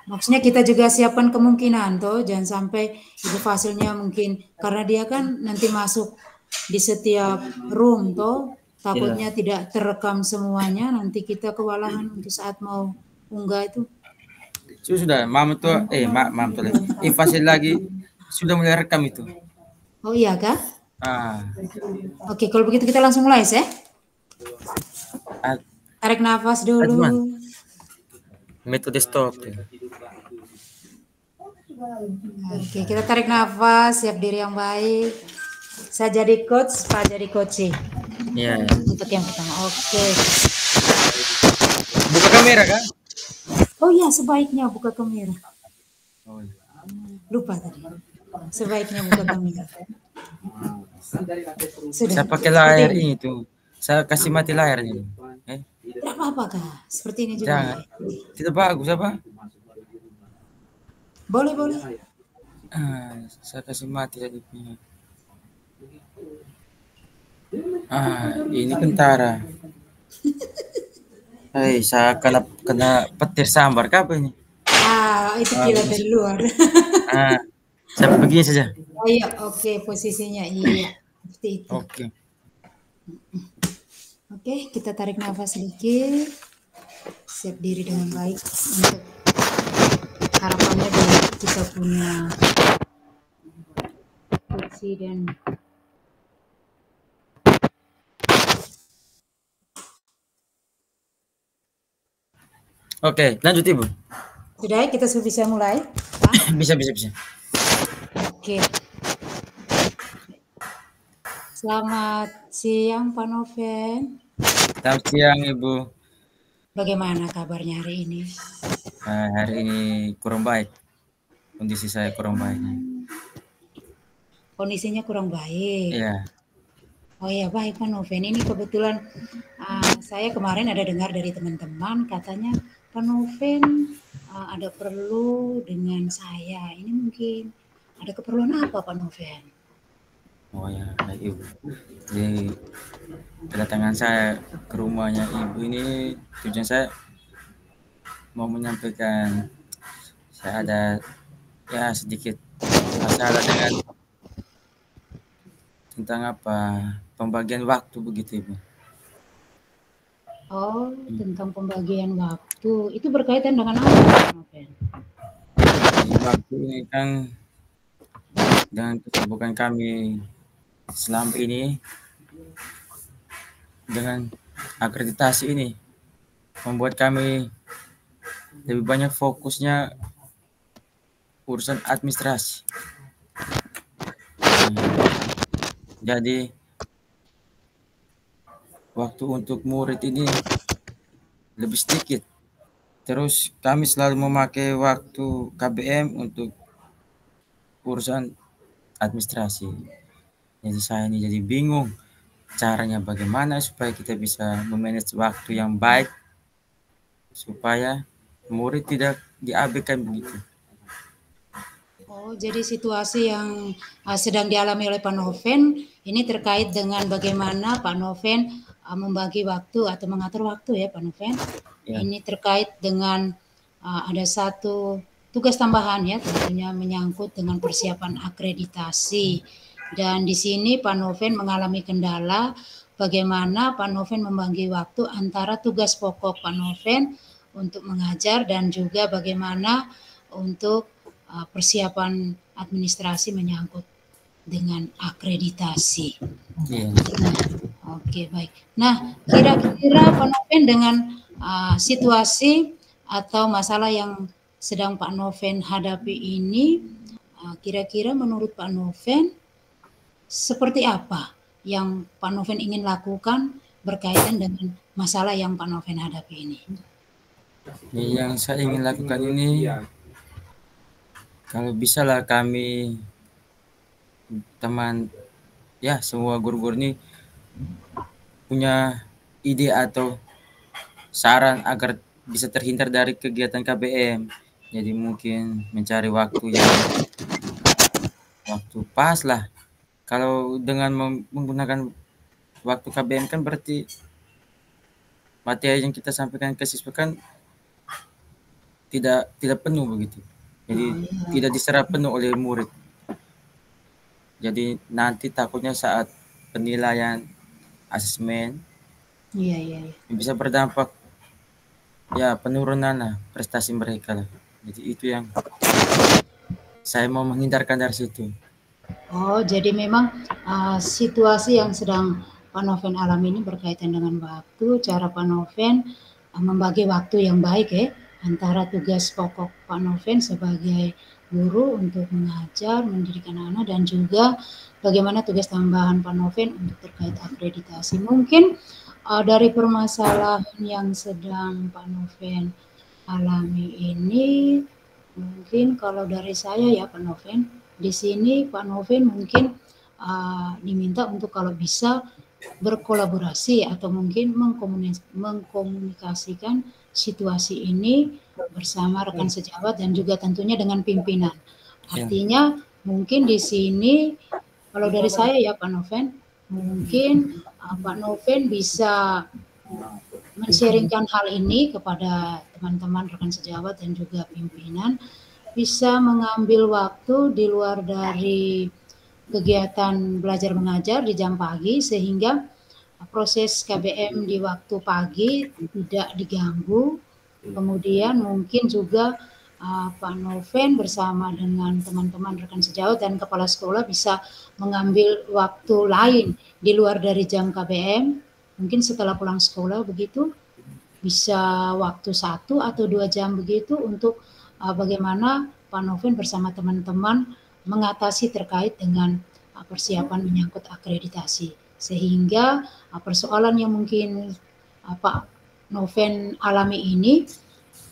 Maksudnya kita juga siapkan kemungkinan toh, jangan sampai itu hasilnya mungkin karena dia kan nanti masuk di setiap room toh, takutnya tidak terekam semuanya, nanti kita kewalahan untuk saat mau unggah itu. Sudah, mam tuh, mam tuh lagi. Fasil lagi sudah mulai rekam itu. Oh iya kah? Ah, Oke, kalau begitu kita langsung mulai ya. ah, Tarik nafas dulu. cuman metode stop. Oke, kita tarik nafas, siap diri yang baik. Saya jadi coach, Pak jadi coaching. Iya. Untuk yang pertama, oke. Buka kamera kan? Oh iya, sebaiknya buka kamera. Oh, iya. Lupa tadi. Sebaiknya buka kamera. Sudah. Saya pakai layar ini tuh. Saya kasih mati layarnya. Tidak apa-apa kah? Seperti ini juga. Jangan. Tidak bagus apa? Boleh, boleh. Saya kasih mati tadi punya. Ini kentara. Saya kena petir sambar apa ini? Itu kilat dari luar. Saya begini saja. Iya, oke, posisinya iya. Seperti itu. Oke, kita tarik nafas sedikit. Siap diri dengan baik untuk harapannya biar kita punya kursi dan Oke, lanjut Ibu. sudah, kita sudah bisa mulai. Bisa. Oke. Selamat siang Pak Noven. Selamat siang Ibu. Bagaimana kabarnya hari ini? Hari ini kurang baik. Kondisi saya kurang baik. Kondisinya kurang baik. Iya. Oh ya, baik Pak Noven. Ini kebetulan saya kemarin ada dengar dari teman-teman katanya Pak Noven ada perlu dengan saya. Ini mungkin ada keperluan apa Pak Noven? Oh ya, Ibu. Jadi kedatangan saya ke rumahnya Ibu ini tujuan saya mau menyampaikan saya ada sedikit masalah dengan tentang pembagian waktu begitu Ibu. Oh, tentang pembagian waktu. Itu berkaitan dengan apa Pak Noven? Waktu ini kan dengan kesibukan kami selama ini dengan akreditasi ini membuat kami lebih banyak fokusnya urusan administrasi. Jadi waktu untuk murid ini lebih sedikit. Terus kami selalu memakai waktu KBM untuk urusan administrasi. Jadi saya ini jadi bingung caranya bagaimana supaya kita bisa memanage waktu yang baik supaya murid tidak diabaikan begitu. Oh, jadi situasi yang sedang dialami oleh Pak Noven ini terkait dengan bagaimana Pak Noven membagi waktu atau mengatur waktu ya Pak Noven. Ya. Ini terkait dengan ada satu tugas tambahan ya, tentunya menyangkut dengan persiapan akreditasi. Dan di sini Pak Noven mengalami kendala bagaimana Pak Noven membagi waktu antara tugas pokok Pak Noven untuk mengajar dan juga bagaimana untuk persiapan administrasi menyangkut dengan akreditasi. Iya. Oke, baik. Nah, kira-kira Pak Noven dengan situasi atau masalah yang sedang Pak Noven hadapi ini, kira-kira menurut Pak Noven seperti apa yang Pak Noven ingin lakukan berkaitan dengan masalah yang Pak Noven hadapi ini? Yang saya ingin lakukan ini, kalau bisa lah kami teman semua guru-guru ini punya ide atau saran agar bisa terhindar dari kegiatan KBM. Jadi mungkin mencari waktu pas lah. Kalau dengan menggunakan waktu KBM kan berarti materi yang kita sampaikan ke siswa kan tidak penuh begitu. Jadi Oh iya, tidak diserap penuh oleh murid. Jadi nanti takutnya saat penilaian asesmen iya, iya, iya. bisa berdampak ya penurunan lah prestasi mereka lah. Jadi itu yang saya mau menghindarkan dari situ. Oh, jadi memang situasi yang sedang Pak Noven alami ini berkaitan dengan waktu, cara Pak Noven membagi waktu yang baik ya, antara tugas pokok Pak Noven sebagai guru untuk mengajar, mendidik anak-anak, dan juga bagaimana tugas tambahan Pak Noven untuk terkait akreditasi. Mungkin dari permasalahan yang sedang Pak Noven alami ini, mungkin kalau dari saya ya Pak Noven, di sini Pak Noven mungkin diminta untuk kalau bisa berkolaborasi atau mungkin mengkomunikasikan situasi ini bersama rekan sejawat dan juga tentunya dengan pimpinan. Ya, Artinya mungkin di sini kalau dari saya ya Pak Noven, mungkin Pak Noven bisa men-sharingkan hal ini kepada teman-teman rekan sejawat dan juga pimpinan, bisa mengambil waktu di luar dari kegiatan belajar mengajar di jam pagi sehingga proses KBM di waktu pagi tidak diganggu. Kemudian mungkin juga Pak Noven bersama dengan teman-teman rekan sejawat dan kepala sekolah bisa mengambil waktu lain di luar dari jam KBM, mungkin setelah pulang sekolah begitu, bisa waktu 1 atau 2 jam begitu untuk bagaimana Pak Noven bersama teman-teman mengatasi terkait dengan persiapan menyangkut akreditasi. Sehingga persoalan yang mungkin Pak Noven alami ini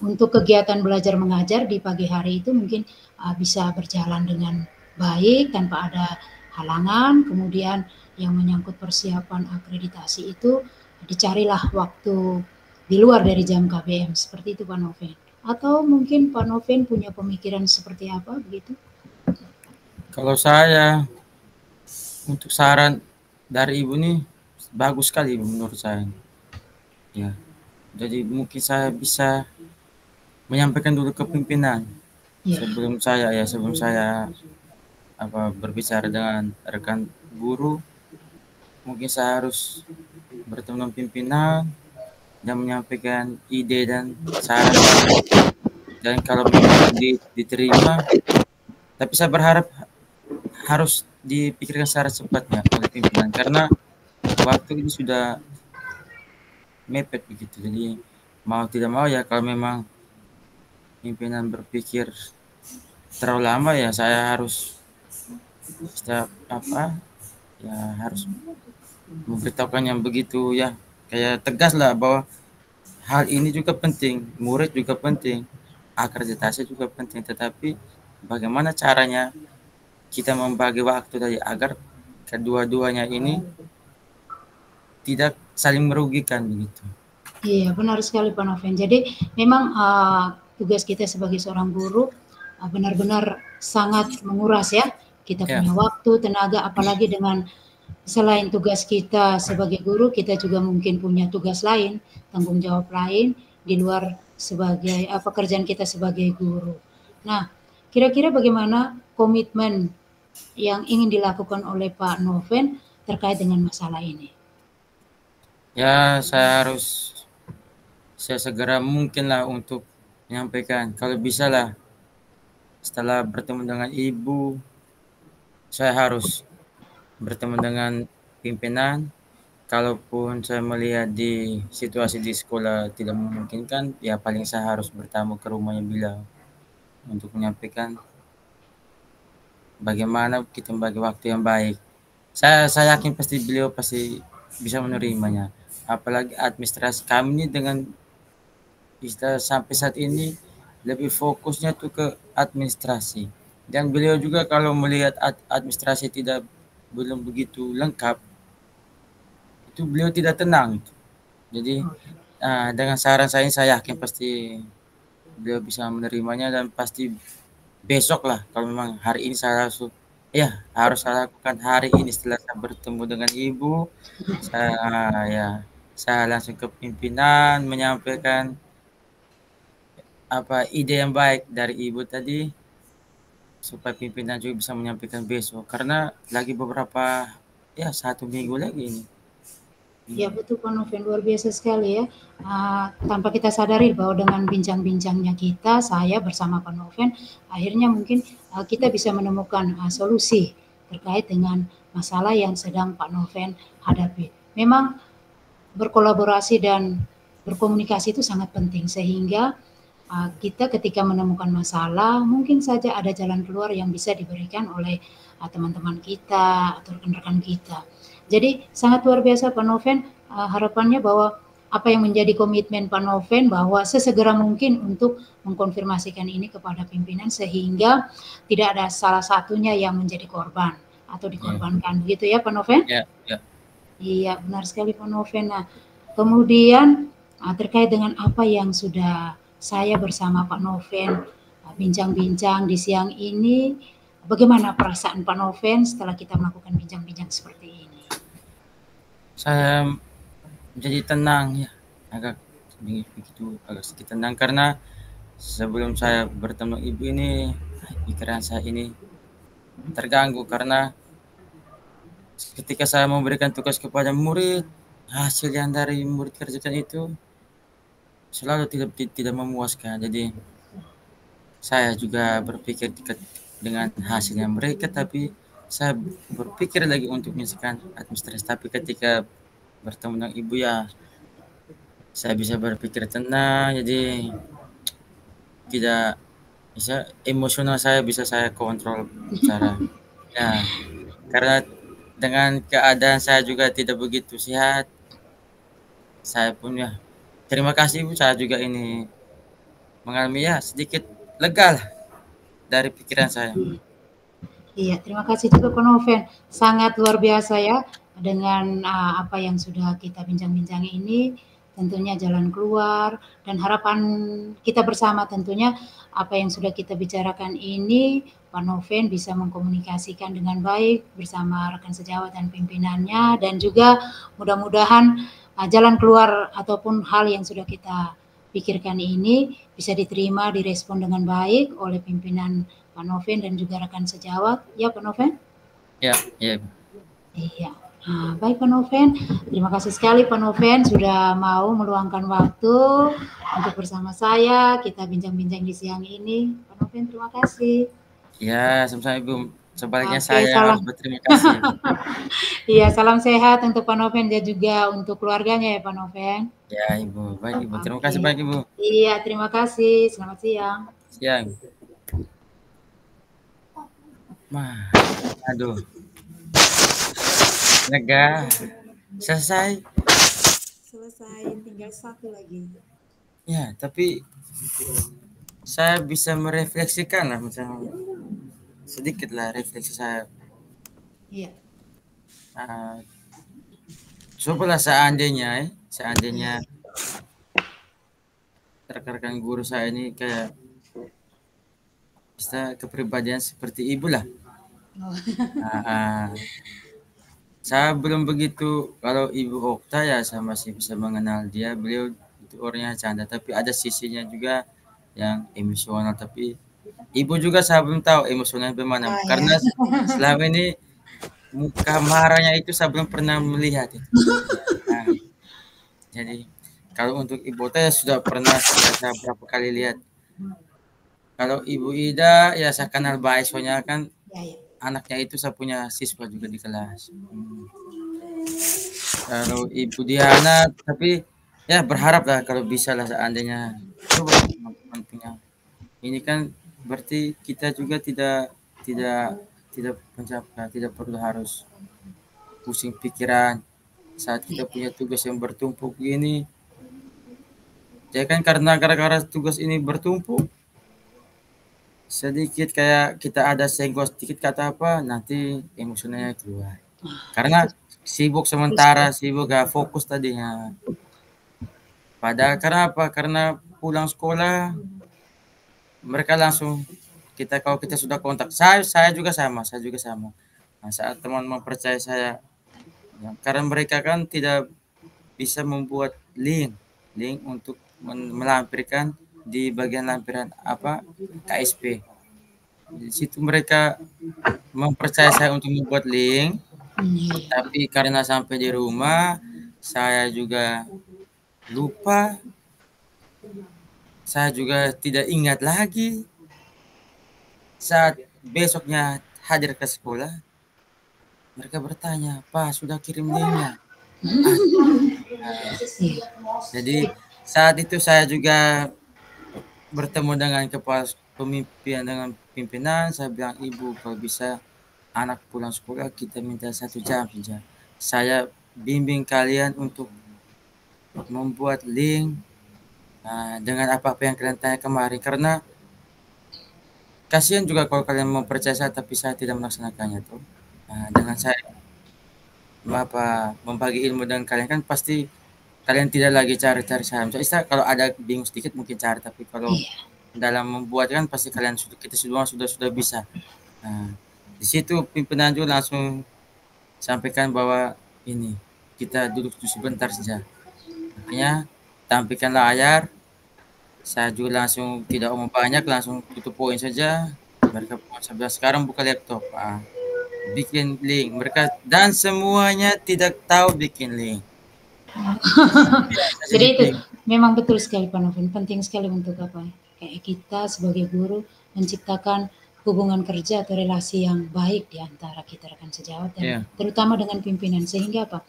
untuk kegiatan belajar mengajar di pagi hari itu mungkin bisa berjalan dengan baik tanpa ada halangan. Kemudian yang menyangkut persiapan akreditasi itu dicarilah waktu di luar dari jam KBM, seperti itu Pak Noven. Atau mungkin Pak Noven punya pemikiran seperti apa begitu? kalau saya untuk saran dari ibu nih bagus sekali menurut saya. Ya, jadi mungkin saya bisa menyampaikan dulu ke pimpinan Ya, sebelum saya berbicara dengan rekan guru. Mungkin saya harus bertemu dengan pimpinan dan menyampaikan ide dan saran saya. Dan kalau memang diterima, tapi saya berharap harus dipikirkan secara cepatnya oleh pimpinan karena waktu ini sudah mepet begitu. Jadi mau tidak mau ya kalau memang pimpinan berpikir terlalu lama ya saya harus setiap ya harus memberitahukan yang begitu ya kayak tegas lah bahwa hal ini juga penting, murid juga penting, akreditasi juga penting, tetapi bagaimana caranya kita membagi waktu tadi agar kedua-duanya ini tidak saling merugikan begitu. iya benar sekali Pak Noven. Jadi memang tugas kita sebagai seorang guru benar-benar sangat menguras ya. Kita Ya, punya waktu, tenaga, apalagi dengan selain tugas kita sebagai guru, kita juga mungkin punya tugas lain, tanggung jawab lain di luar sebagai pekerjaan kita sebagai guru. Nah, kira-kira bagaimana komitmen yang ingin dilakukan oleh Pak Noven terkait dengan masalah ini? ya saya segera mungkin lah untuk menyampaikan kalau bisa lah setelah bertemu dengan ibu saya harus bertemu dengan pimpinan. Kalaupun saya melihat di situasi di sekolah tidak memungkinkan, ya paling saya harus bertamu ke rumahnya beliau untuk menyampaikan bagaimana kita membagi waktu yang baik. Saya yakin pasti beliau pasti bisa menerimanya. Apalagi administrasi kami ini dengan kita sampai saat ini lebih fokusnya tuh ke administrasi. Dan beliau juga kalau melihat administrasi tidak belum begitu lengkap, itu beliau tidak tenang. Jadi dengan saran saya yakin pasti beliau bisa menerimanya dan pasti besok lah kalau memang hari ini saya harus saya lakukan hari ini setelah saya bertemu dengan ibu saya ya saya langsung ke pimpinan menyampaikan apa ide yang baik dari Ibu tadi supaya pimpinan juga bisa menyampaikan besok karena lagi beberapa ya 1 minggu lagi ini. Ya betul Pak Noven, luar biasa sekali ya. Tanpa kita sadari bahwa dengan bincang-bincangnya kita, saya bersama Pak Noven, akhirnya mungkin kita bisa menemukan solusi terkait dengan masalah yang sedang Pak Noven hadapi. Memang berkolaborasi dan berkomunikasi itu sangat penting sehingga kita ketika menemukan masalah mungkin saja ada jalan keluar yang bisa diberikan oleh teman-teman kita atau rekan-rekan kita. Jadi sangat luar biasa Pak Noven, harapannya bahwa apa yang menjadi komitmen Pak Noven bahwa sesegera mungkin untuk mengkonfirmasikan ini kepada pimpinan sehingga tidak ada salah satunya yang menjadi korban atau Ya, dikorbankan begitu ya Pak Noven? ya, ya. Iya, benar sekali Pak Noven. Nah, kemudian terkait dengan apa yang sudah saya bersama Pak Noven bincang-bincang di siang ini, bagaimana perasaan Pak Noven setelah kita melakukan bincang-bincang seperti ini? Saya jadi tenang ya, agak begitu agak sedikit tenang karena sebelum saya bertemu Ibu ini pikiran saya ini terganggu karena ketika saya memberikan tugas kepada murid, hasil yang dari murid kerjakan itu selalu tidak memuaskan. Jadi saya juga berpikir dengan hasilnya mereka, tapi saya berpikir lagi untuk menyelesaikan administrasi. Tapi ketika bertemu dengan Ibu ya, saya bisa berpikir tenang. Jadi tidak bisa emosional saya bisa saya kontrol cara ya karena dengan keadaan saya juga tidak begitu sehat saya pun ya terima kasih Bu saya juga ini mengalami ya sedikit lega lah dari pikiran saya. Iya, terima kasih juga Pak Noven. Sangat luar biasa ya dengan apa yang sudah kita bincang-bincang ini. Tentunya jalan keluar dan harapan kita bersama tentunya apa yang sudah kita bicarakan ini Pak Noven bisa mengkomunikasikan dengan baik bersama rekan sejawat dan pimpinannya dan juga mudah-mudahan jalan keluar ataupun hal yang sudah kita pikirkan ini bisa diterima, direspon dengan baik oleh pimpinan Pak Noven dan juga rekan sejawat. Ya, Pak Noven? Ya, ya. Iya. Baik Pak Noven, terima kasih sekali Pak Noven sudah mau meluangkan waktu untuk bersama saya. Kita bincang-bincang di siang ini. Pak Noven, terima kasih. Ya, sama-sama Ibu. Sebaliknya Oke, saya yang salam. harus berterima kasih. Iya, salam sehat untuk Pak Noven dan juga untuk keluarganya ya Pak Noven. Ya, Ibu. Baik, Ibu. Terima kasih Oke. banyak, Ibu. Iya, terima kasih. Selamat siang. Siang. Mah, aduh, lega. Selesai. Selesai, tinggal satu lagi. Ya, tapi saya bisa merefleksikan lah misalnya sedikit lah refleksi saya. Iya. Cobalah seandainya Iya. rekan-rekan guru saya ini kayak bisa kepribadian seperti Ibu lah. Oh. Saya belum begitu kalau Ibu Okta ya saya masih bisa mengenal dia. Beliau itu orangnya canda tapi ada sisinya juga yang emosional tapi Ibu juga saya belum tahu emosionalnya bagaimana Ah, ya. karena selama ini muka marahnya itu saya belum pernah melihat itu. Nah, jadi kalau untuk Ibu Okta ya sudah pernah saya berapa kali lihat. Kalau Ibu Ida ya saya kenal baik soalnya kan Ya, ya. anaknya itu saya punya siswa juga di kelas. Kalau Ibu Diana tapi ya berharap lah kalau bisa lah seandainya coba teman-teman punya ini kan berarti kita juga tidak tidak mencapai tidak perlu harus pusing pikiran saat kita punya tugas yang bertumpuk gini ya kan karena gara-gara tugas ini bertumpuk sedikit kayak kita ada senggol sedikit kata apa nanti emosionalnya keluar karena Itu sibuk betul. sementara sibuk gak fokus tadinya padahal karena apa karena pulang sekolah mereka langsung kita kalau kita sudah kontak saya juga sama nah, saat teman mempercayai saya ya, karena mereka kan tidak bisa membuat link untuk melampirkan di bagian lampiran apa KSP. Di situ mereka mempercayai saya untuk membuat link, Iya. tapi karena sampai di rumah saya juga lupa, saya juga tidak ingat lagi. Saat besoknya hadir ke sekolah, mereka bertanya, "Pak, sudah kirim linknya?" Nah, Iya. jadi saat itu saya juga bertemu dengan kepala dengan pimpinan, saya bilang, "Ibu, kalau bisa anak pulang sekolah kita minta 1 jam saja. Saya bimbing kalian untuk membuat link dengan apa-apa yang kalian tanya kemarin, karena kasihan juga kalau kalian mempercayai saya tapi saya tidak melaksanakannya tuh. Dengan saya membagi ilmu dengan kalian kan pasti kalian tidak lagi cari-cari saya. Misalnya kalau ada bingung sedikit mungkin cari, tapi kalau Iya. dalam membuat kan pasti kalian kita semua sudah bisa. Nah, di situ pimpinan juga langsung sampaikan bahwa ini kita duduk sebentar saja. Akhirnya tampilkan layar, saya juga langsung tidak omong banyak, langsung tutup poin saja. Mereka pun sampai sekarang buka laptop, bikin link. Mereka dan semuanya tidak tahu bikin link. Bilang saja Jadi itu bikin. memang betul sekali Pak Noven, penting sekali untuk apa, kayak kita sebagai guru menciptakan hubungan kerja atau relasi yang baik di antara kita rekan sejawat dan Iya, terutama dengan pimpinan sehingga apa,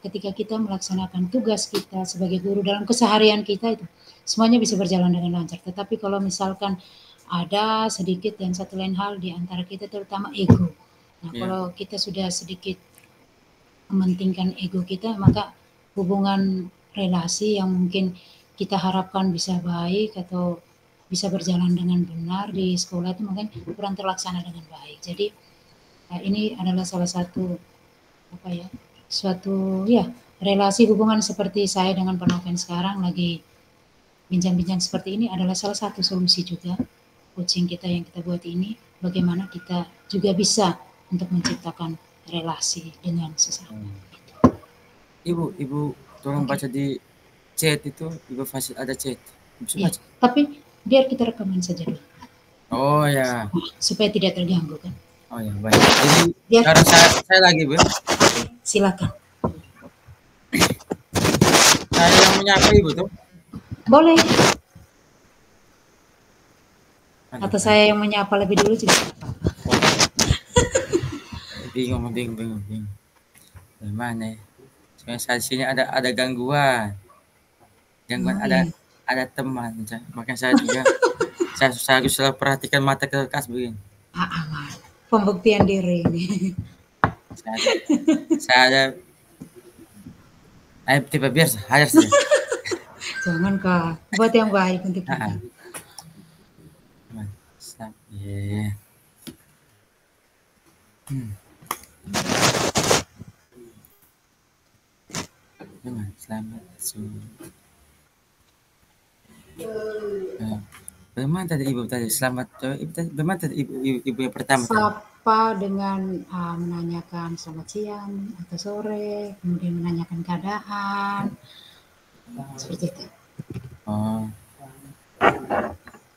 ketika kita melaksanakan tugas kita sebagai guru dalam keseharian kita itu semuanya bisa berjalan dengan lancar. Tetapi kalau misalkan ada sedikit dan satu lain hal di antara kita terutama ego. Nah, iya. kalau kita sudah sedikit mementingkan ego kita, maka hubungan relasi yang mungkin kita harapkan bisa baik atau bisa berjalan dengan benar di sekolah itu mungkin kurang terlaksana dengan baik. Jadi ini adalah salah satu apa ya, suatu ya relasi hubungan seperti saya dengan Pak Noven sekarang lagi bincang-bincang seperti ini adalah salah satu solusi juga coaching kita yang kita buat ini, bagaimana kita juga bisa untuk menciptakan relasi dengan sesama. Hmm. Ibu tolong Oke. baca di chat itu, Ibu Fasil ada chat. Bisa Iya, baca? tapi biar kita rekaman saja dulu, Oh ya, supaya tidak terganggu kan. oh ya baik. Jadi Biar sekarang saya lagi, Bu. silakan. Saya yang menyapa Ibu tuh. Boleh. Aduh, Atau saya yang menyapa lebih dulu juga. bingung. Gimana ya? Soalnya saya di sini ada gangguan. Gangguan Oh iya. ada teman, makanya saya juga saya harus selalu perhatikan mata ke kas begini. Aman. Pembuktian diri ini. Saya saya ayo tipe biar hajar saja. Jangan kak, buat yang baik untuk kita. Heeh. Aman. Iya. Hmm. Aman. Selamat sore. Bagaimana tadi Ibu tadi? Selamat Ibu tadi. Bagaimana tadi Ibu yang pertama tadi? Sapa dengan menanyakan selamat siang atau sore, kemudian menanyakan keadaan, seperti itu. Oh,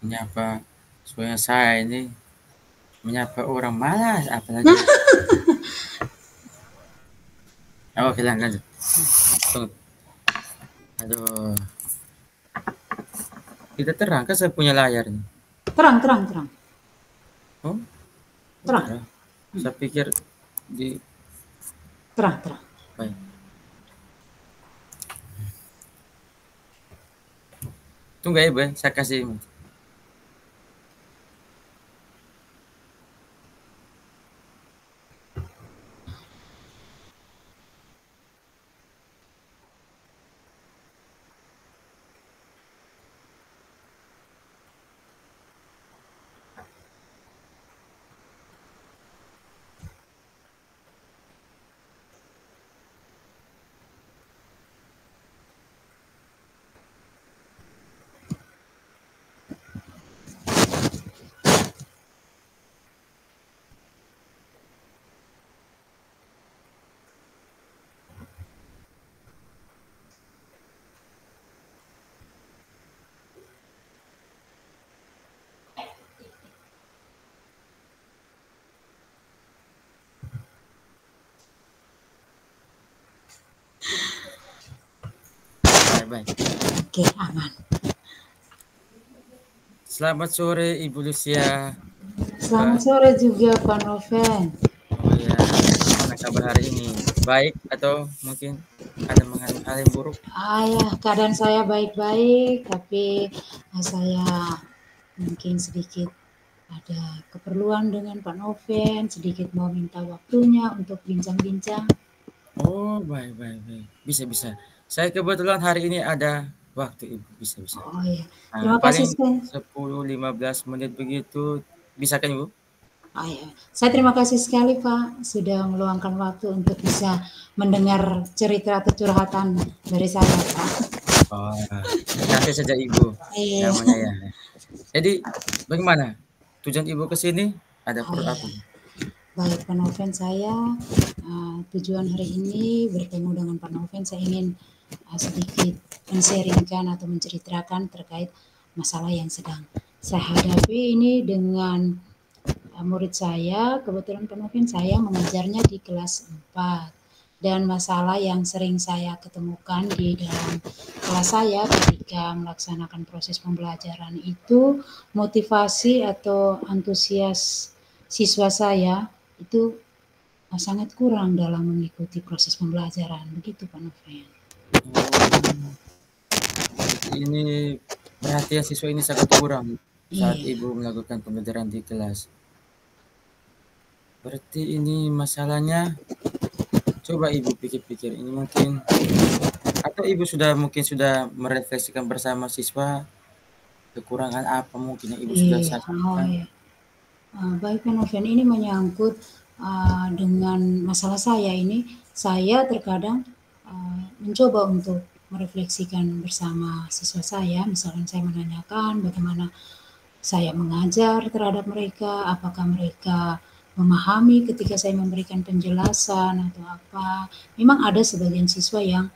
menyapa. Soalnya saya ini menyapa orang malas, apalagi. Oh, oke lanjut. Tunggu. Aduh, tidak terang kan saya punya layar ini. Terang, terang, terang, Oh, terang, terang. Saya pikir di terang, terang. baik. Tunggu ya, Bu. Saya kasih. baik. Oke, aman. Selamat sore Ibu Lucia. Selamat sore juga Pak Noven. Oh ya, bagaimana kabar hari ini? Baik atau mungkin ada mengalami hal yang buruk? Ya, keadaan saya baik-baik, tapi saya mungkin sedikit ada keperluan dengan Pak Noven, sedikit mau minta waktunya untuk bincang-bincang. Oh, baik, baik, baik. Bisa, bisa. Saya kebetulan hari ini ada waktu Ibu, bisa, bisa. Oh ya, terima kasih Paling sekali. 10-15 menit begitu, bisa kan Ibu? Ya. Saya terima kasih sekali Pak sudah meluangkan waktu untuk bisa mendengar cerita atau curhatan dari saya Pak. Oh, santai saja Ibu, Iya. namanya ya. Jadi, bagaimana? Tujuan Ibu ke sini ada Oh perut ya. apa? Baik Pak Noven, saya tujuan hari ini bertemu dengan Pak Noven, saya ingin sedikit men-sharingkan atau menceritakan terkait masalah yang sedang saya hadapi ini dengan murid saya. Kebetulan Pak Noven, saya mengajarnya di kelas 4 dan masalah yang sering saya ketemukan di dalam kelas saya ketika melaksanakan proses pembelajaran itu motivasi atau antusias siswa saya itu sangat kurang dalam mengikuti proses pembelajaran. Begitu Pak Noven. Oh, ini perhatian siswa ini sangat kurang saat Iya, Ibu melakukan pembelajaran di kelas. Berarti ini masalahnya, coba Ibu pikir-pikir, ini mungkin atau Ibu sudah merefleksikan bersama siswa kekurangan apa mungkin yang Ibu sudah iya, oh saksikan? iya. Baik Pak Noven, ini menyangkut dengan masalah saya ini. Saya terkadang mencoba untuk merefleksikan bersama siswa saya. Misalkan saya menanyakan bagaimana saya mengajar terhadap mereka, apakah mereka memahami ketika saya memberikan penjelasan atau apa. Memang ada sebagian siswa yang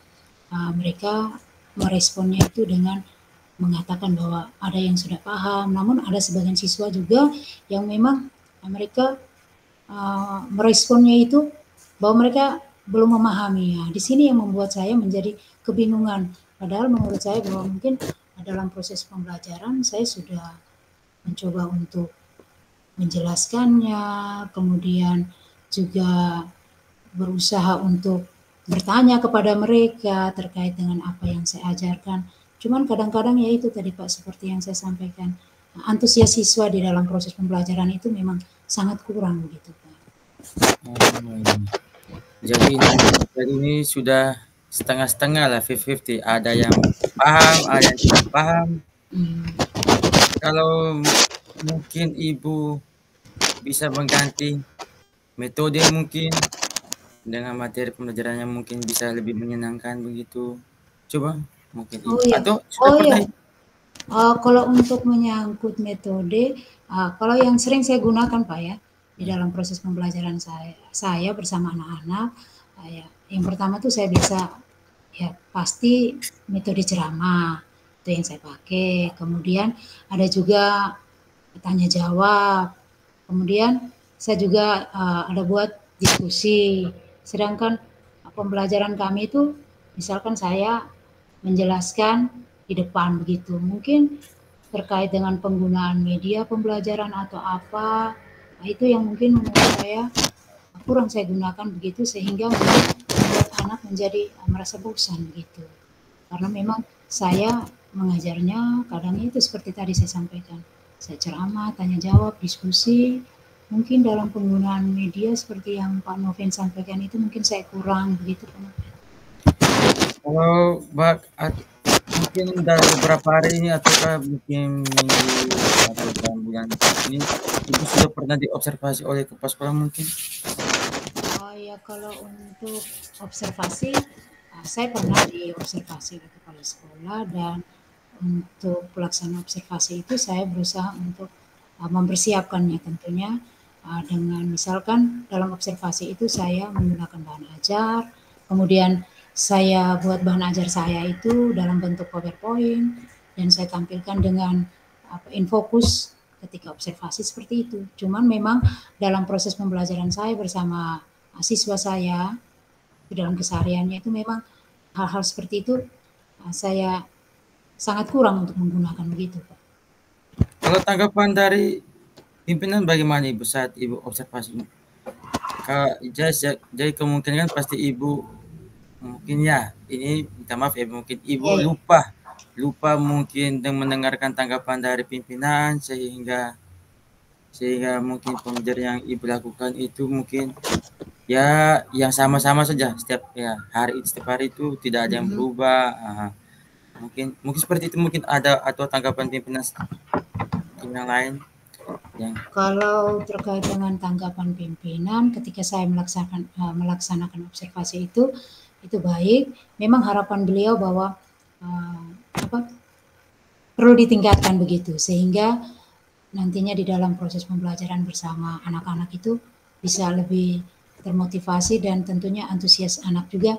mereka meresponnya itu dengan mengatakan bahwa ada yang sudah paham, namun ada sebagian siswa juga yang memang mereka meresponnya itu bahwa mereka belum memahami. Ya, di sini yang membuat saya menjadi kebingungan. Padahal menurut saya bahwa mungkin dalam proses pembelajaran saya sudah mencoba untuk menjelaskannya, kemudian juga berusaha untuk bertanya kepada mereka terkait dengan apa yang saya ajarkan. Cuman kadang-kadang ya itu tadi Pak seperti yang saya sampaikan, antusias siswa di dalam proses pembelajaran itu memang sangat kurang begitu Pak. Oh, ini. Jadi ini sudah setengah-setengah lah, 50-50. Ada yang paham, ada yang tidak paham. Hmm. Kalau mungkin Ibu bisa mengganti metode mungkin dengan materi pembelajaran yang mungkin bisa lebih menyenangkan begitu. Coba mungkin Oh Ibu iya, atau sudah oh pernah iya. Kalau untuk menyangkut metode, kalau yang sering saya gunakan Pak ya, di ya. dalam proses pembelajaran saya bersama anak-anak, ya, yang pertama tuh saya bisa ya pasti metode ceramah, itu yang saya pakai. Kemudian ada juga tanya jawab, kemudian saya juga ada buat diskusi. Sedangkan pembelajaran kami itu misalkan saya menjelaskan di depan begitu. Mungkin terkait dengan penggunaan media pembelajaran atau apa, nah itu yang mungkin menurut saya kurang saya gunakan begitu sehingga membuat anak menjadi merasa bosan gitu. Karena memang saya mengajarnya kadang itu seperti tadi saya sampaikan. Saya ceramah, tanya jawab, diskusi. Mungkin dalam penggunaan media seperti yang Pak Noven sampaikan itu mungkin saya kurang begitu Pak Noven. Kalau mungkin dalam beberapa hari ini ataukah mungkin minggu atau dalam bulan ini Ibu sudah pernah diobservasi oleh kepala sekolah mungkin? Oh ya, kalau untuk observasi, saya pernah diobservasi oleh kepala sekolah dan untuk pelaksanaan observasi itu saya berusaha untuk mempersiapkannya tentunya dengan misalkan dalam observasi itu saya menggunakan bahan ajar, kemudian saya buat bahan ajar saya itu dalam bentuk PowerPoint dan saya tampilkan dengan infokus ketika observasi seperti itu. Cuman memang dalam proses pembelajaran saya bersama siswa saya di dalam kesehariannya itu memang hal-hal seperti itu saya sangat kurang untuk menggunakan begitu, Pak. Kalau tanggapan dari pimpinan bagaimana Ibu saat Ibu observasi? Jadi kemungkinan pasti Ibu mungkin ya, ini minta maaf ya, mungkin Iya, Ibu iya. lupa mungkin dan mendengarkan tanggapan dari pimpinan sehingga mungkin pembelajaran yang Ibu lakukan itu mungkin ya yang sama-sama saja setiap hari itu tidak ada yang Mhm. berubah. Mungkin mungkin seperti itu mungkin ada atau tanggapan pimpinan mungkin yang lain yang Kalau terkait dengan tanggapan pimpinan ketika saya melaksanakan observasi itu baik. Memang harapan beliau bahwa apa perlu ditingkatkan begitu sehingga nantinya di dalam proses pembelajaran bersama anak-anak itu bisa lebih termotivasi dan tentunya antusias anak juga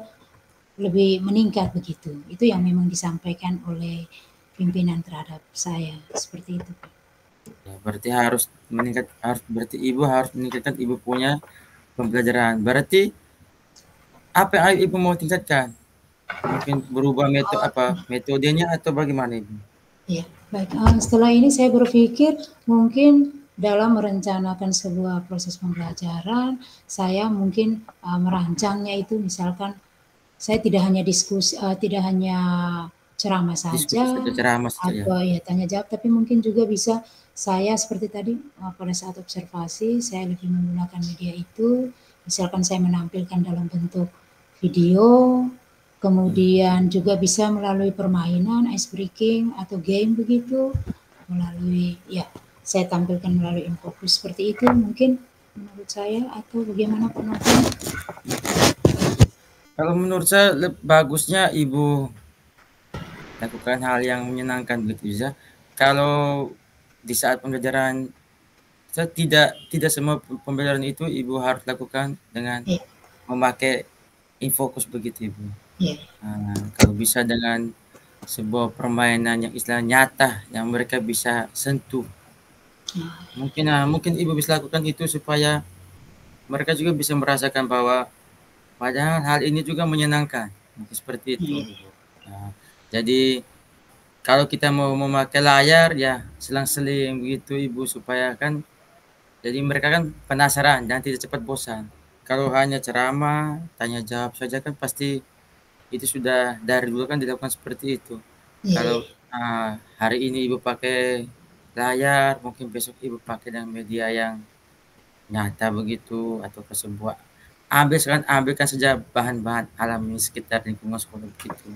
lebih meningkat begitu. Itu yang memang disampaikan oleh pimpinan terhadap saya seperti itu. ya, berarti berarti Ibu harus meningkatkan Ibu punya pembelajaran. Berarti apa yang Ibu mau tingkatkan? Mungkin berubah metodenya atau bagaimana Ibu? Ya, baik. Setelah ini saya berpikir mungkin dalam merencanakan sebuah proses pembelajaran, saya mungkin merancangnya itu misalkan saya tidak hanya tidak hanya ceramah Diskusi saja saja, ceramah saja ya? atau ya tanya jawab, tapi mungkin juga bisa saya seperti tadi pada saat observasi saya lebih menggunakan media itu, misalkan saya menampilkan dalam bentuk video, Iya. kemudian juga bisa melalui permainan, ice breaking atau game begitu, melalui ya saya tampilkan melalui infografis seperti itu mungkin menurut saya atau bagaimana penonton? Kalau menurut saya bagusnya Ibu lakukan hal yang menyenangkan begitu saja. Kalau di saat pembelajaran saya tidak semua pembelajaran itu Ibu harus lakukan dengan Ya, memakai infokus begitu Ibu. ya, Kalau bisa dengan sebuah permainan yang istilah nyata yang mereka bisa sentuh. Mungkin Ibu bisa lakukan itu supaya mereka juga bisa merasakan bahwa padahal hal ini juga menyenangkan. Mungkin seperti itu ya, Ibu. Nah, jadi kalau kita mau memakai layar ya selang-seling begitu Ibu supaya kan jadi mereka kan penasaran dan tidak cepat bosan. Kalau hanya ceramah, tanya jawab saja kan pasti itu sudah dari dulu kan dilakukan seperti itu. ya, ya, Kalau hari ini Ibu pakai layar, mungkin besok Ibu pakai dengan media yang nyata begitu atau ke sebuah ambilkan saja bahan-bahan alami sekitar lingkungan sekolah begitu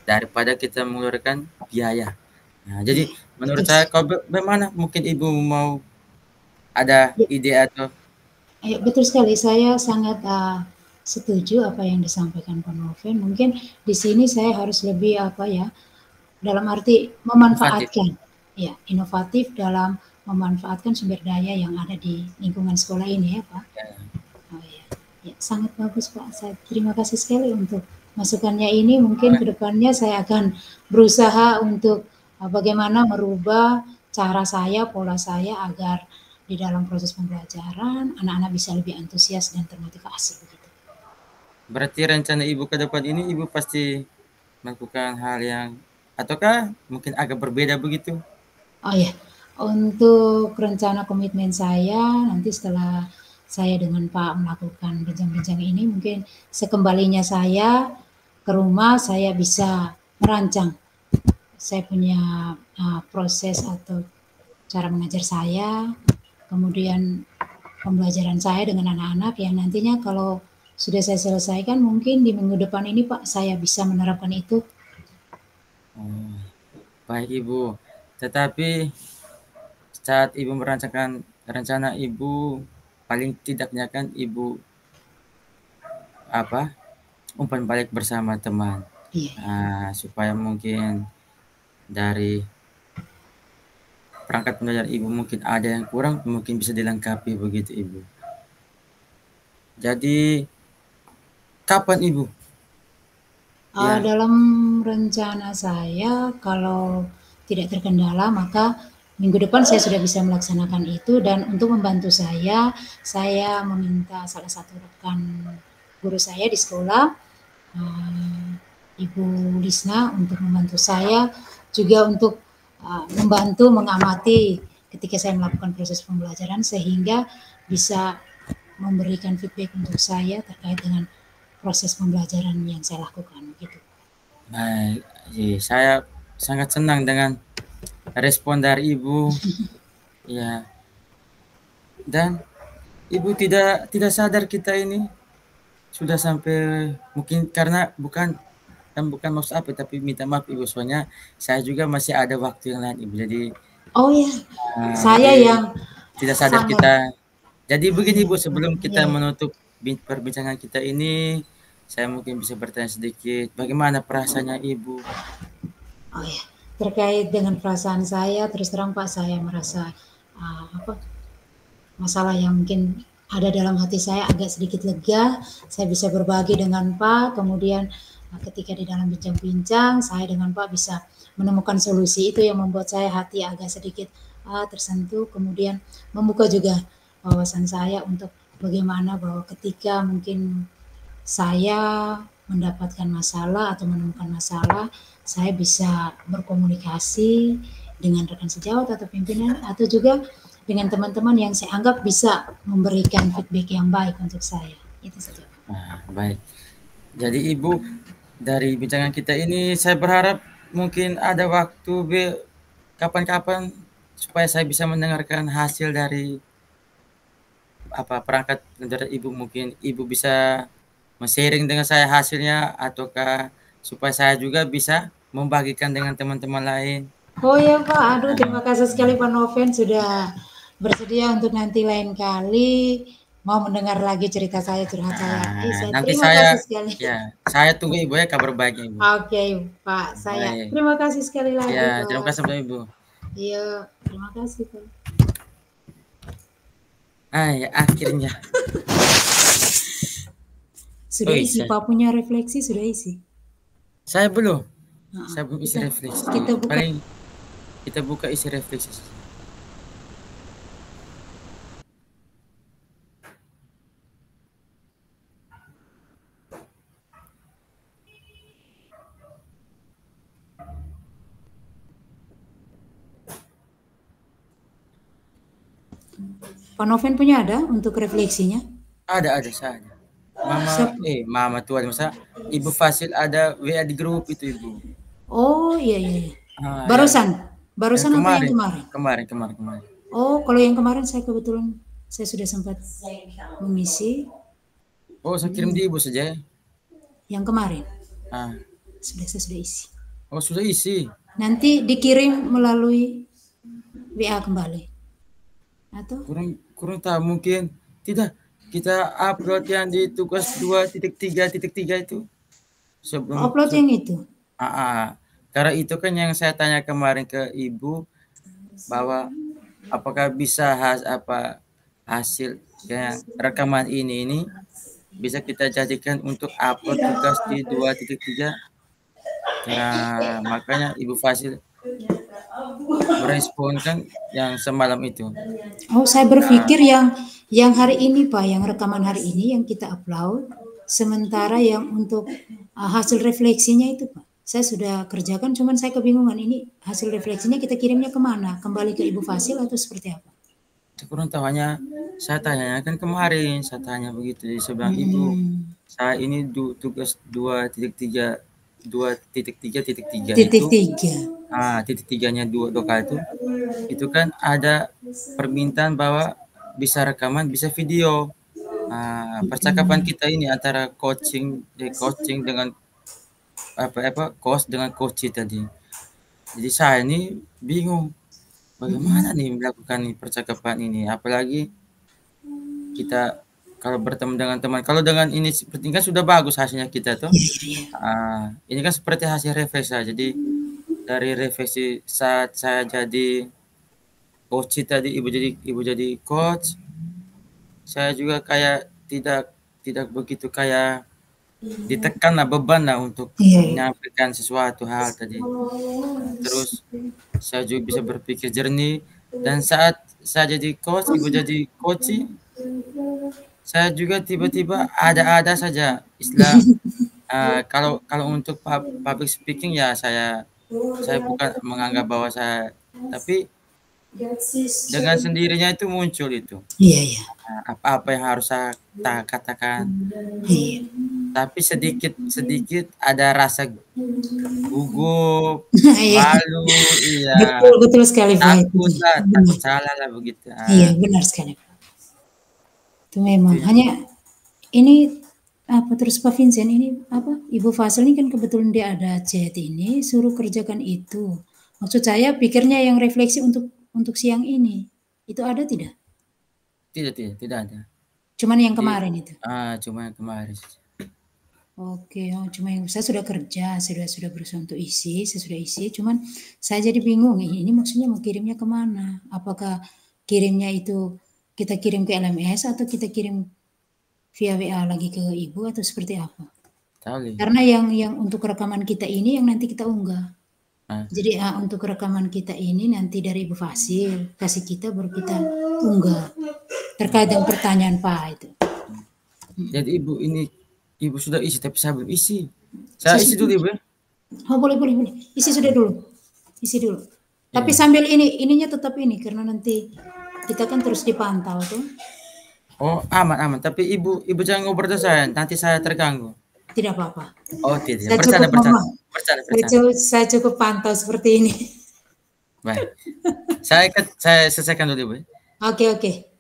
daripada kita mengeluarkan biaya. Nah, ya, jadi menurut betul. saya kalau bagaimana mungkin Ibu mau ada Ya, ide atau ya, betul sekali. Saya sangat setuju apa yang disampaikan Pak Noven. Mungkin di sini saya harus lebih apa ya, dalam arti inovatif? memanfaatkan, ya, inovatif dalam memanfaatkan sumber daya yang ada di lingkungan sekolah ini ya Pak. Ya, Oh, ya. Ya, sangat bagus Pak. Saya terima kasih sekali untuk masukannya ini. Mungkin kedepannya saya akan berusaha untuk bagaimana merubah cara saya, pola saya agar di dalam proses pembelajaran anak-anak bisa lebih antusias dan termotivasi begitu. berarti rencana Ibu ke depan ini Ibu pasti melakukan hal yang ataukah mungkin agak berbeda begitu? Oh ya, untuk rencana komitmen saya nanti setelah saya dengan Pak melakukan bincang-bincang ini mungkin sekembalinya saya ke rumah saya bisa merancang saya punya proses atau cara mengajar saya, kemudian pembelajaran saya dengan anak-anak yang nantinya kalau sudah saya selesaikan mungkin di minggu depan ini Pak saya bisa menerapkan itu. Oh, baik Ibu. Tetapi saat Ibu merancangkan rencana Ibu, paling tidaknya kan Ibu apa umpan balik bersama teman. Iya, Supaya mungkin dari perangkat pembelajaran Ibu mungkin ada yang kurang, mungkin bisa dilengkapi begitu Ibu. Jadi kapan Ibu yang dalam rencana saya kalau tidak terkendala maka minggu depan saya sudah bisa melaksanakan itu dan untuk membantu saya meminta salah satu rekan guru saya di sekolah Ibu Lisna untuk membantu saya, juga untuk membantu mengamati ketika saya melakukan proses pembelajaran sehingga bisa memberikan feedback untuk saya terkait dengan proses pembelajaran yang saya lakukan gitu. Baik, saya sangat senang dengan respon dari Ibu. Ya. Dan Ibu tidak sadar kita ini sudah sampai, mungkin karena bukan maksud apa, tapi minta maaf Ibu, soalnya saya juga masih ada waktu yang lain Ibu. Jadi Oh ya, saya jadi yang tidak sadar sangat kita. Jadi begini iya, Bu, sebelum kita iya, iya. menutup perbincangan kita ini, saya mungkin bisa bertanya sedikit, bagaimana perasaannya Ibu? Oh ya, terkait dengan perasaan saya, terus terang Pak, saya merasa masalah yang mungkin ada dalam hati saya agak sedikit lega. Saya bisa berbagi dengan Pak, kemudian ketika di dalam bincang-bincang, saya dengan Pak bisa menemukan solusi. Itu yang membuat saya hati agak sedikit tersentuh, kemudian membuka juga wawasan saya untuk bagaimana bahwa ketika mungkin saya mendapatkan masalah atau menemukan masalah, saya bisa berkomunikasi dengan rekan sejawat atau pimpinan atau juga dengan teman-teman yang saya anggap bisa memberikan feedback yang baik untuk saya. Itu saja. Nah, baik. Jadi Ibu, dari bincangan kita ini saya berharap mungkin ada waktu kapan-kapan supaya saya bisa mendengarkan hasil dari perangkat negara Ibu. Mungkin Ibu bisa sharing dengan saya hasilnya, ataukah supaya saya juga bisa membagikan dengan teman-teman lain. Oh ya Pak, aduh terima kasih sekali Pak Noven sudah bersedia untuk nanti lain kali mau mendengar lagi cerita saya, curhat saya. Saya Nanti terima saya kasih sekali. saya tunggu Ibu ya kabar baiknya Ibu. Oke Pak, saya Baik. terima kasih sekali lagi Ya, terima Pak. kasih Ibu. Iya, terima kasih Pak. Ya, akhirnya. Sudah isi, Pak punya refleksi sudah isi. Saya belum. Nah, Saya belum isi refleksi. kita buka. Paling kita buka isi refleksi. Pak Noven punya ada untuk refleksinya? Ada saya ada. Mama tuh ada, masa Ibu Fasil ada WA di grup itu Ibu. Oh iya. Yang Barusan atau yang kemarin? Kemarin. Oh, kalau yang kemarin saya kebetulan saya sudah sempat mengisi. Oh, saya kirim di Ibu saja. Yang kemarin? Saya sudah isi. Oh, sudah isi. Nanti dikirim melalui WA kembali. Atau? Kurang tahu, mungkin tidak. Kita upload yang di tugas 2.3.3 itu. Upload yang itu? Karena itu kan yang saya tanya kemarin ke Ibu, bahwa apakah bisa hasil rekaman ini bisa kita jadikan untuk upload tugas di 2.3. Nah, makanya Ibu Fasil merespon kan yang semalam itu. Oh, saya berpikir yang hari ini Pak, yang rekaman hari ini yang kita upload, sementara yang untuk hasil refleksinya itu Pak, saya sudah kerjakan, cuman saya kebingungan ini hasil refleksinya kita kirimnya kemana? Kembali ke Ibu Fasil atau seperti apa? Kurang tahu, hanya saya tanya kan kemarin, saya tanya begitu di sebelah Ibu. Saya ini tugas 2.3 itu. Titik tiganya Doka itu kan ada permintaan bahwa bisa rekaman, bisa video. Percakapan kita ini antara coaching dengan coach dengan coach tadi. Jadi saya ini bingung bagaimana nih melakukan percakapan ini, apalagi kita kalau bertemu dengan teman. Kalau dengan ini seperti kan sudah bagus hasilnya kita tuh. Ini kan seperti hasil refleksi. Jadi dari refleksi saat saya jadi coach tadi, ibu jadi coach, saya juga kayak tidak begitu kayak ditekan beban untuk menyampaikan sesuatu hal tadi. Terus saya juga bisa berpikir jernih, dan saat saya jadi coach, ibu jadi coaching, saya juga tiba-tiba ada saja istilah Kalau untuk public speaking ya saya bukan menganggap bahwa saya, tapi dengan sendirinya itu muncul itu. Iya, iya. Apa-apa yang harus saya katakan. Iya. Tapi sedikit ada rasa gugup, Iya. malu, iya. Betul, betul sekali, Pak. Takut salah lah begitu. Iya, benar sekali, Pak. Itu memang Itu yang hanya ini apa terus Pak Vincent ini apa Ibu Fasel ini kan kebetulan dia ada chat ini suruh kerjakan itu. Maksud saya pikirnya yang refleksi untuk siang ini. Itu ada tidak? tidak ada. Cuman yang Jadi kemarin itu. cuma yang kemarin. Oke, oh, cuma yang saya sudah kerja, sudah berusaha untuk isi, saya sudah isi, cuman saya jadi bingung ini maksudnya mau kirimnya kemana? Apakah kirimnya itu kita kirim ke LMS atau kita kirim via WA lagi ke ibu atau seperti apa? Tahu. Karena yang untuk rekaman kita ini yang nanti kita unggah. Jadi untuk rekaman kita ini nanti dari Ibu Fasil kasih kita baru kita unggah terkait dengan pertanyaan Pak itu. Jadi ibu sudah isi tapi saya belum isi. Saya isi dulu Ibu. Oh boleh. Isi sudah dulu. Isi dulu. Tapi sambil ininya tetap ini karena nanti kita kan terus dipantau tuh. Oh aman. Tapi ibu jangan ngobrol dengan saya. Nanti saya terganggu. Tidak apa-apa. Oh tidak. Bercanda. Saya cukup pantau seperti ini. Baik. Saya selesaikan dulu Ibu. Oke.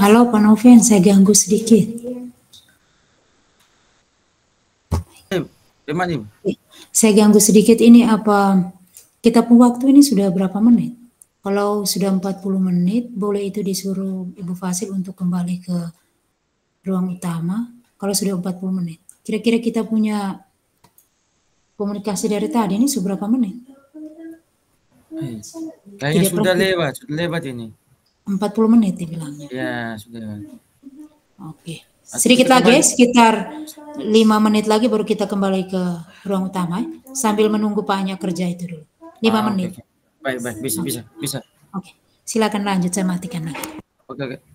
Halo Pak Noven, saya ganggu sedikit. Saya ganggu sedikit ini apa kita pun waktu ini sudah berapa menit? Kalau sudah 40 menit, boleh itu disuruh Ibu Fasil untuk kembali ke ruang utama. Kalau sudah 40 menit. Kira-kira kita punya komunikasi dari tadi ini seberapa menit? Kayaknya sudah lewat ini. 40 menit dibilangnya. Ya, sudah lewat. Oke. Sedikit lagi, sekitar 5 menit lagi baru kita kembali ke ruang utama sambil menunggu Pak Anya kerja itu dulu. 5 menit. Baik, bisa. Oke, silakan lanjut, saya matikan lagi. Oke.